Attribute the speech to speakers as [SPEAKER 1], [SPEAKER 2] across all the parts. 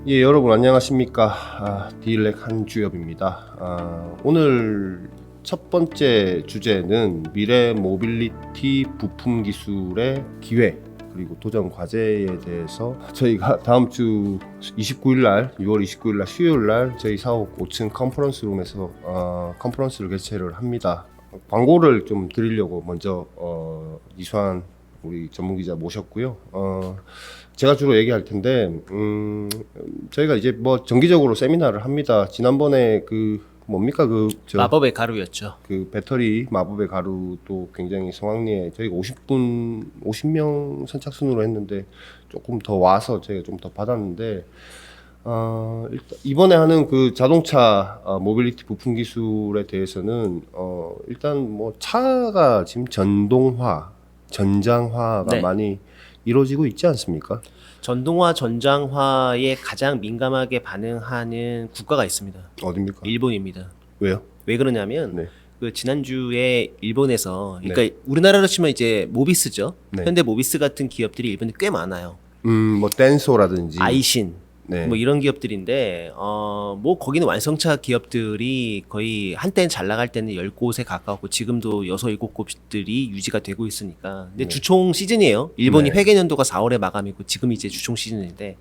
[SPEAKER 1] 예, 여러분 안녕하십니까? 디일렉 한주엽입니다. 오늘 첫 번째 주제는 미래 모빌리티 부품 기술의 기회 그리고 도전 과제에 대해서 저희가 다음 주 29일 날, 6월 29일 날 수요일 날 저희 사옥 5층 컨퍼런스 룸에서 컨퍼런스를 개최를 합니다. 광고를 좀 드리려고 먼저 이수환 우리 전문 기자 모셨고요. 제가 주로 얘기할 텐데, 저희가 이제 뭐 정기적으로 세미나를 합니다. 지난번에 그 뭡니까
[SPEAKER 2] 마법의 가루였죠.
[SPEAKER 1] 그 배터리 마법의 가루도 굉장히 성황리에 저희가 50명 선착순으로 했는데 조금 더 와서 저희가 좀 더 받았는데, 일단 이번에 하는 그 자동차 모빌리티 부품 기술에 대해서는 일단 뭐 차가 지금 전장화가
[SPEAKER 2] 네.
[SPEAKER 1] 많이 이루어지고 있지 않습니까?
[SPEAKER 2] 전동화, 전장화에 가장 민감하게 반응하는 국가가 있습니다.
[SPEAKER 1] 어딥니까?
[SPEAKER 2] 일본입니다.
[SPEAKER 1] 왜요?
[SPEAKER 2] 왜 그러냐면
[SPEAKER 1] 네.
[SPEAKER 2] 그 지난주에 일본에서 그러니까 우리나라로 치면 이제 모비스죠.
[SPEAKER 1] 네.
[SPEAKER 2] 현대 모비스 같은 기업들이 일본에 꽤 많아요.
[SPEAKER 1] 뭐 덴소라든지
[SPEAKER 2] 아이신
[SPEAKER 1] 네.
[SPEAKER 2] 뭐 이런 기업들인데 뭐 거기는 완성차 기업들이 거의 한때는 잘 나갈 때는 10곳에 가까웠고 지금도 6, 7곳들이 유지가 되고 있으니까. 근데 주총 시즌이에요. 일본이
[SPEAKER 1] 네.
[SPEAKER 2] 회계년도가 4월에 마감이고 지금 이제 주총 시즌인데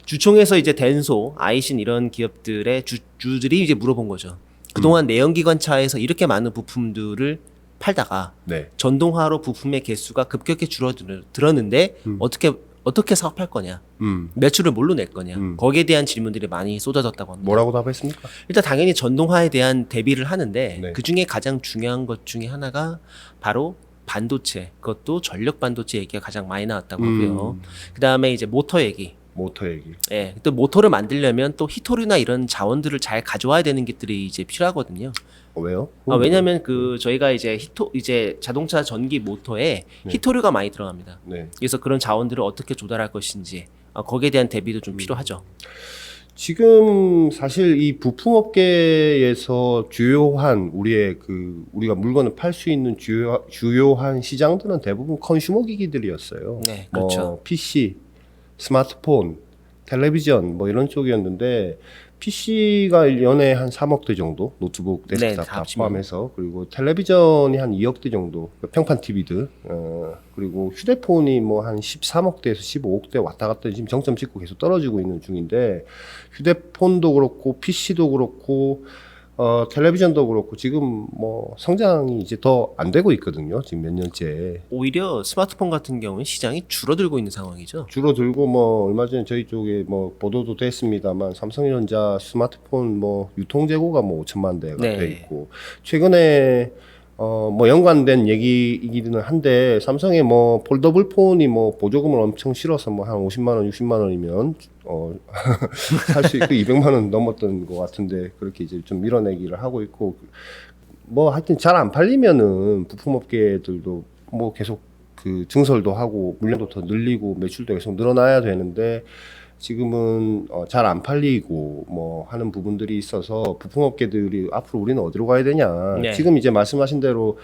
[SPEAKER 2] 주총에서 이제 덴소, 아이신 이런 기업들의 주주들이 이제 물어본 거죠. 그동안 내연기관차에서 이렇게 많은 부품들을 팔다가
[SPEAKER 1] 네.
[SPEAKER 2] 전동화로 부품의 개수가 급격히 줄어들었는데 어떻게 사업할 거냐? 매출을 뭘로 낼 거냐? 거기에 대한 질문들이 많이 쏟아졌다고 합니다.
[SPEAKER 1] 뭐라고 답했습니까?
[SPEAKER 2] 일단 당연히 전동화에 대한 대비를 하는데
[SPEAKER 1] 네.
[SPEAKER 2] 그 중에 가장 중요한 것 중에 하나가 바로 반도체, 그것도 전력 반도체 얘기가 가장 많이 나왔다고 하고요. 그 다음에 이제 모터 얘기.
[SPEAKER 1] 모터 얘기.
[SPEAKER 2] 예, 또 모터를 만들려면 또 히토류나 이런 자원들을 잘 가져와야 되는 것들이 이제 필요하거든요.
[SPEAKER 1] 왜요?
[SPEAKER 2] 왜냐하면 그 저희가 이제 이제 자동차 전기 모터에 히토류가 많이 들어갑니다.
[SPEAKER 1] 네.
[SPEAKER 2] 그래서 그런 자원들을 어떻게 조달할 것인지 거기에 대한 대비도 좀 필요하죠.
[SPEAKER 1] 지금 사실 이 부품업계에서 주요한 우리가 물건을 팔 수 있는 주요한 시장들은 대부분 컨슈머 기기들이었어요.
[SPEAKER 2] 네, 그렇죠.
[SPEAKER 1] PC, 스마트폰, 텔레비전 뭐 이런 쪽이었는데 PC가 연에 한 3억 대 정도, 노트북, 데스크탑 다 포함해서, 그리고 텔레비전이 한 2억 대 정도, 평판 TV들, 그리고 휴대폰이 뭐 한 13억 대에서 15억 대 왔다 갔다 지금 정점 찍고 계속 떨어지고 있는 중인데, 휴대폰도 그렇고 PC도 그렇고 텔레비전도 그렇고 지금 뭐 성장이 이제 더 안 되고 있거든요. 지금 몇 년째.
[SPEAKER 2] 오히려 스마트폰 같은 경우는 시장이 줄어들고 있는 상황이죠.
[SPEAKER 1] 줄어들고 뭐 얼마 전에 저희 쪽에 뭐 보도도 됐습니다만 삼성전자 스마트폰 뭐 유통 재고가 뭐 5천만 대가
[SPEAKER 2] 네.
[SPEAKER 1] 돼 있고, 최근에 뭐 연관된 얘기이기는 한데 삼성의 뭐 폴더블 폰이 뭐 보조금을 엄청 실어서 뭐 한 50만 원, 60만 원이면 살 수 있고 200만 원 넘었던 것 같은데 그렇게 이제 좀 밀어내기를 하고 있고, 뭐 하여튼 잘 안 팔리면은 부품업계들도 뭐 계속 그 증설도 하고 물량도 더 늘리고 매출도 계속 늘어나야 되는데 지금은 잘 안 팔리고 뭐 하는 부분들이 있어서 부품업계들이 앞으로 우리는 어디로 가야 되냐.
[SPEAKER 2] 네.
[SPEAKER 1] 지금 이제 말씀하신 대로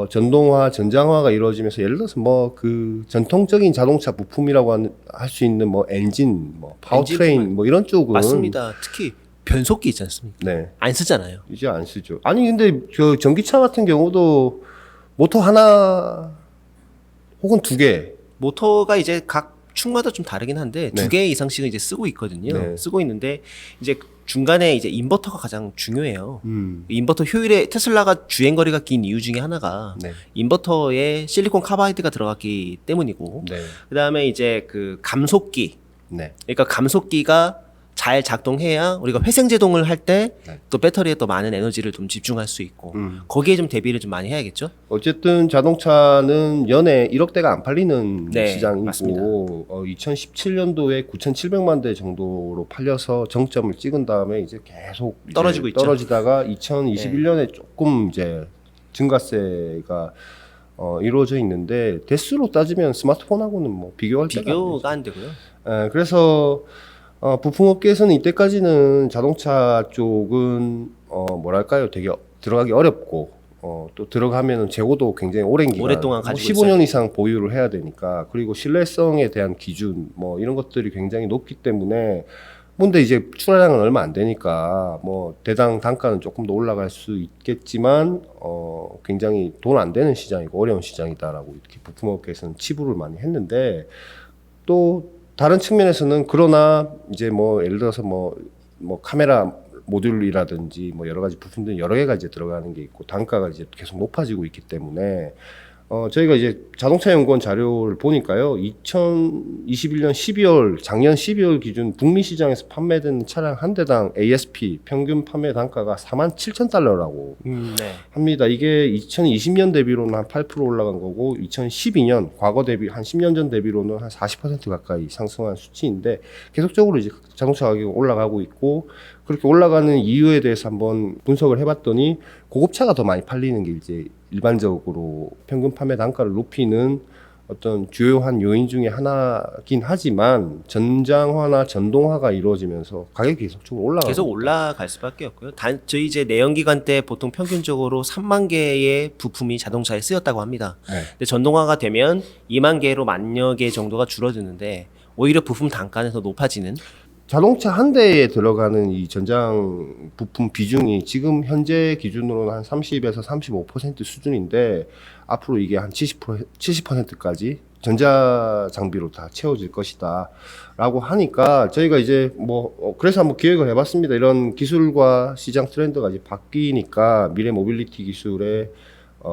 [SPEAKER 1] 전동화, 전장화가 이루어지면서 예를 들어서 뭐 그 전통적인 자동차 부품이라고 할 수 있는 뭐 엔진, 뭐 파워트레인 뭐 이런 쪽은
[SPEAKER 2] 맞습니다. 특히 변속기 있지 않습니까?
[SPEAKER 1] 네.
[SPEAKER 2] 안 쓰잖아요.
[SPEAKER 1] 이제 안 쓰죠. 아니 근데 저 전기차 같은 경우도 모터 하나 혹은 두 개.
[SPEAKER 2] 모터가 이제 각 축마다 좀 다르긴 한데
[SPEAKER 1] 네.
[SPEAKER 2] 2개 이상씩은 이제 쓰고 있거든요.
[SPEAKER 1] 네.
[SPEAKER 2] 쓰고 있는데 이제 중간에 이제 인버터가 가장 중요해요.
[SPEAKER 1] 음.
[SPEAKER 2] 인버터 효율에 테슬라가 주행 거리가 긴 이유 중에 하나가
[SPEAKER 1] 네.
[SPEAKER 2] 인버터에 실리콘 카바이드가 들어갔기 때문이고,
[SPEAKER 1] 네.
[SPEAKER 2] 그다음에 이제 그 감속기,
[SPEAKER 1] 네.
[SPEAKER 2] 그러니까 감속기가 잘 작동해야 우리가 회생 제동을 할 때 또
[SPEAKER 1] 네.
[SPEAKER 2] 배터리에 또 많은 에너지를 좀 집중할 수 있고 거기에 좀 대비를 좀 많이 해야겠죠.
[SPEAKER 1] 어쨌든 자동차는 연에 1억 대가 안 팔리는
[SPEAKER 2] 네,
[SPEAKER 1] 시장이고
[SPEAKER 2] 맞습니다.
[SPEAKER 1] 2017년도에 9,700만 대 정도로 팔려서 정점을 찍은 다음에 이제 계속 이제
[SPEAKER 2] 떨어지고 있죠.
[SPEAKER 1] 떨어지다가 2021년에 조금 이제 증가세가 이루어져 있는데 대수로 따지면 스마트폰하고는 뭐 비교할 데가 안 되죠.
[SPEAKER 2] 비교가 안 되고요.
[SPEAKER 1] 그래서 부품업계에서는 이때까지는 자동차 쪽은 뭐랄까요, 되게 들어가기 어렵고 또 들어가면은 재고도 굉장히 오랜 기간,
[SPEAKER 2] 오랫동안
[SPEAKER 1] 뭐
[SPEAKER 2] 가지고
[SPEAKER 1] 15년 이상 보유를 해야 되니까, 그리고 신뢰성에 대한 기준 뭐 이런 것들이 굉장히 높기 때문에 근데 이제 출하량은 얼마 안 되니까 뭐 대당 단가는 조금 더 올라갈 수 있겠지만 굉장히 돈 안 되는 시장이고 어려운 시장이다라고 이렇게 부품업계에서는 치부를 많이 했는데, 또 다른 측면에서는 그러나 이제 뭐 예를 들어서 뭐 카메라 모듈이라든지 뭐 여러 가지 부품들이 여러 개가 이제 들어가는 게 있고 단가가 이제 계속 높아지고 있기 때문에 저희가 이제 자동차연구원 자료를 보니까요, 2021년 12월, 작년 12월 기준 북미 시장에서 판매된 차량 한 대당 ASP 평균 판매 단가가 47,000달러라고
[SPEAKER 2] 네.
[SPEAKER 1] 합니다. 이게 2020년 대비로는 한 8% 올라간 거고, 2012년 과거 대비 한 10년 전 대비로는 한 40% 가까이 상승한 수치인데, 계속적으로 이제 자동차 가격이 올라가고 있고, 그렇게 올라가는 이유에 대해서 한번 분석을 해봤더니 고급차가 더 많이 팔리는 게 이제 일반적으로 평균 판매 단가를 높이는 어떤 주요한 요인 중에 하나긴 하지만, 전장화나 전동화가 이루어지면서 가격이 계속적으로 올라가고
[SPEAKER 2] 계속 올라갈 수밖에 없고요. 저희 이제 내연기관 때 보통 평균적으로 3만 개의 부품이 자동차에 쓰였다고 합니다.
[SPEAKER 1] 네.
[SPEAKER 2] 근데 전동화가 되면 2만 개로 만여 개 정도가 줄어드는데 오히려 부품 단가는 더 높아지는.
[SPEAKER 1] 자동차 한 대에 들어가는 이 전장 부품 비중이 지금 현재 기준으로는 한 30에서 35% 수준인데, 앞으로 이게 한 70%까지 전자 장비로 다 채워질 것이다 라고 하니까, 저희가 이제 그래서 한번 기획을 해봤습니다. 이런 기술과 시장 트렌드가 이제 바뀌니까 미래 모빌리티 기술의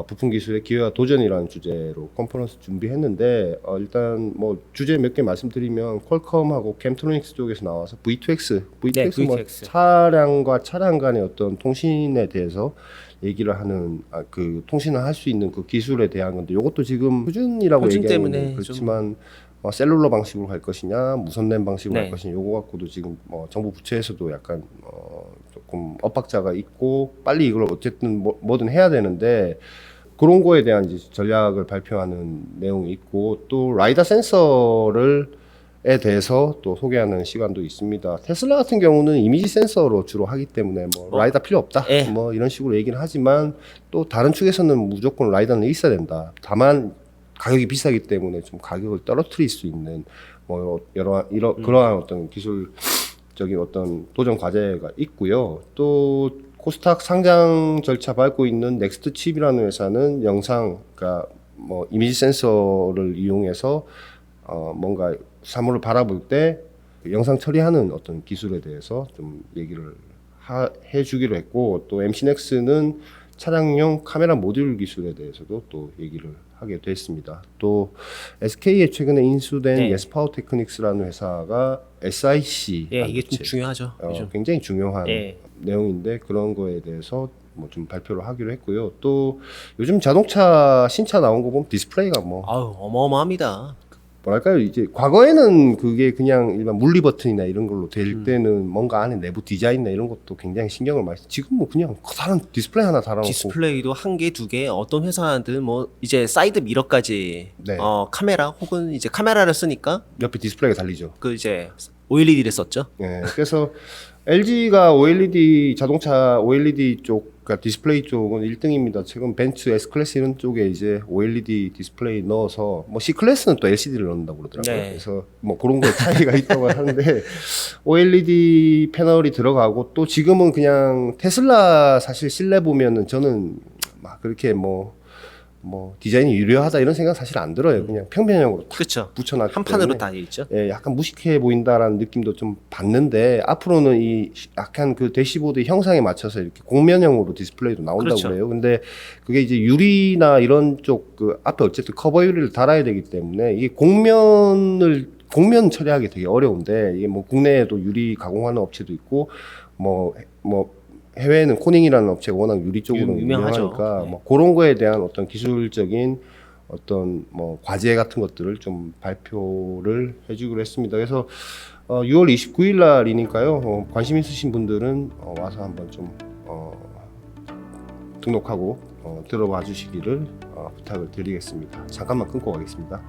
[SPEAKER 1] 부품 기술의 기회와 도전이라는 주제로 컨퍼런스 준비했는데, 일단 뭐 주제 몇 개 말씀드리면, 퀄컴하고 캠트로닉스 쪽에서 나와서 V2X
[SPEAKER 2] 네,
[SPEAKER 1] 뭐
[SPEAKER 2] V2X.
[SPEAKER 1] 차량과 차량 간의 어떤 통신에 대해서 얘기를 하는 그 통신을 할 수 있는 그 기술에 대한 건데, 이것도 지금 표준이라고
[SPEAKER 2] 표준
[SPEAKER 1] 얘기하는
[SPEAKER 2] 때문에
[SPEAKER 1] 그렇지만 셀룰러 방식으로 할 것이냐 무선랜 방식으로
[SPEAKER 2] 네.
[SPEAKER 1] 할 것이냐, 요거 갖고도 지금 정부 부처에서도 약간 조금 엇박자가 있고, 빨리 이걸 어쨌든 뭐든 해야 되는데, 그런 거에 대한 이제 전략을 발표하는 내용이 있고, 또 라이다 센서에 대해서 또 소개하는 시간도 있습니다. 테슬라 같은 경우는 이미지 센서로 주로 하기 때문에 라이다 필요 없다
[SPEAKER 2] 예.
[SPEAKER 1] 뭐 이런 식으로 얘기는 하지만, 또 다른 축에서는 무조건 라이다는 있어야 된다. 다만 가격이 비싸기 때문에 좀 가격을 떨어뜨릴 수 있는 그러한 어떤 기술적인 어떤 도전 과제가 있고요. 또 코스닥 상장 절차 밟고 있는 넥스트 칩이라는 회사는 그러니까 뭐 이미지 센서를 이용해서 뭔가 사물을 바라볼 때 영상 처리하는 어떤 기술에 대해서 좀 얘기를 해주기로 했고, 또 MC넥스는 차량용 카메라 모듈 기술에 대해서도 또 얘기를 하게 됐습니다. 또 SK에 최근에 인수된
[SPEAKER 2] 네.
[SPEAKER 1] 예스파워 테크닉스라는 회사가 SIC
[SPEAKER 2] 예, 이게 좀 중요하죠. 요즘.
[SPEAKER 1] 굉장히 중요한
[SPEAKER 2] 예.
[SPEAKER 1] 내용인데, 그런 거에 대해서 뭐 좀 발표를 하기로 했고요. 또 요즘 자동차 신차 나온 거 보면 디스플레이가
[SPEAKER 2] 아유, 어마어마합니다.
[SPEAKER 1] 뭐랄까요, 이제 과거에는 그게 그냥 일반 물리 버튼이나 이런 걸로 될 때는 뭔가 안에 내부 디자인이나 이런 것도 굉장히 신경을 많이 써. 지금 뭐 그냥 커다란 디스플레이 하나 달아놓고
[SPEAKER 2] 디스플레이도 한 개, 두 개, 어떤 회사든 뭐 이제 사이드 미러까지
[SPEAKER 1] 네.
[SPEAKER 2] 카메라 혹은 이제 카메라를 쓰니까
[SPEAKER 1] 옆에 디스플레이가 달리죠.
[SPEAKER 2] 그 이제 OLED를 썼죠.
[SPEAKER 1] 예, 그래서 LG가 OLED 자동차 OLED 쪽, 그러니까 디스플레이 쪽은 1등입니다. 최근 벤츠 S 클래스 이런 쪽에 이제 OLED 디스플레이 넣어서, 뭐 C 클래스는 또 LCD를 넣는다고 그러더라고요.
[SPEAKER 2] 네.
[SPEAKER 1] 그래서 뭐 그런 거 차이가 있다고 하는데, OLED 패널이 들어가고, 또 지금은 그냥 테슬라 사실 실내 보면은 저는 막 그렇게 뭐 디자인이 유려하다 이런 생각 사실 안 들어요. 그냥 평면형으로 탁
[SPEAKER 2] 그렇죠.
[SPEAKER 1] 붙여놨기
[SPEAKER 2] 한 판으로
[SPEAKER 1] 때문에
[SPEAKER 2] 다 돼 있죠.
[SPEAKER 1] 예, 약간 무식해 보인다라는 느낌도 좀 받는데, 앞으로는 이 약간 그 대시보드 형상에 맞춰서 이렇게 공면형으로 디스플레이도 나온다고
[SPEAKER 2] 그렇죠.
[SPEAKER 1] 그래요. 근데 그게 이제 유리나 이런 쪽 그 앞에 어쨌든 커버 유리를 달아야 되기 때문에, 이게 공면 처리하기 되게 어려운데, 이게 뭐 국내에도 유리 가공하는 업체도 있고, 뭐 해외에는 코닝이라는 업체가 워낙 유리 쪽으로
[SPEAKER 2] 유명하죠.
[SPEAKER 1] 유명하니까
[SPEAKER 2] 네.
[SPEAKER 1] 뭐 그런 거에 대한 어떤 기술적인 어떤 뭐 과제 같은 것들을 좀 발표를 해주기로 했습니다. 그래서 6월 29일 날이니까요. 관심 있으신 분들은 와서 한번 좀 등록하고 들어와 주시기를 부탁을 드리겠습니다. 잠깐만 끊고 가겠습니다.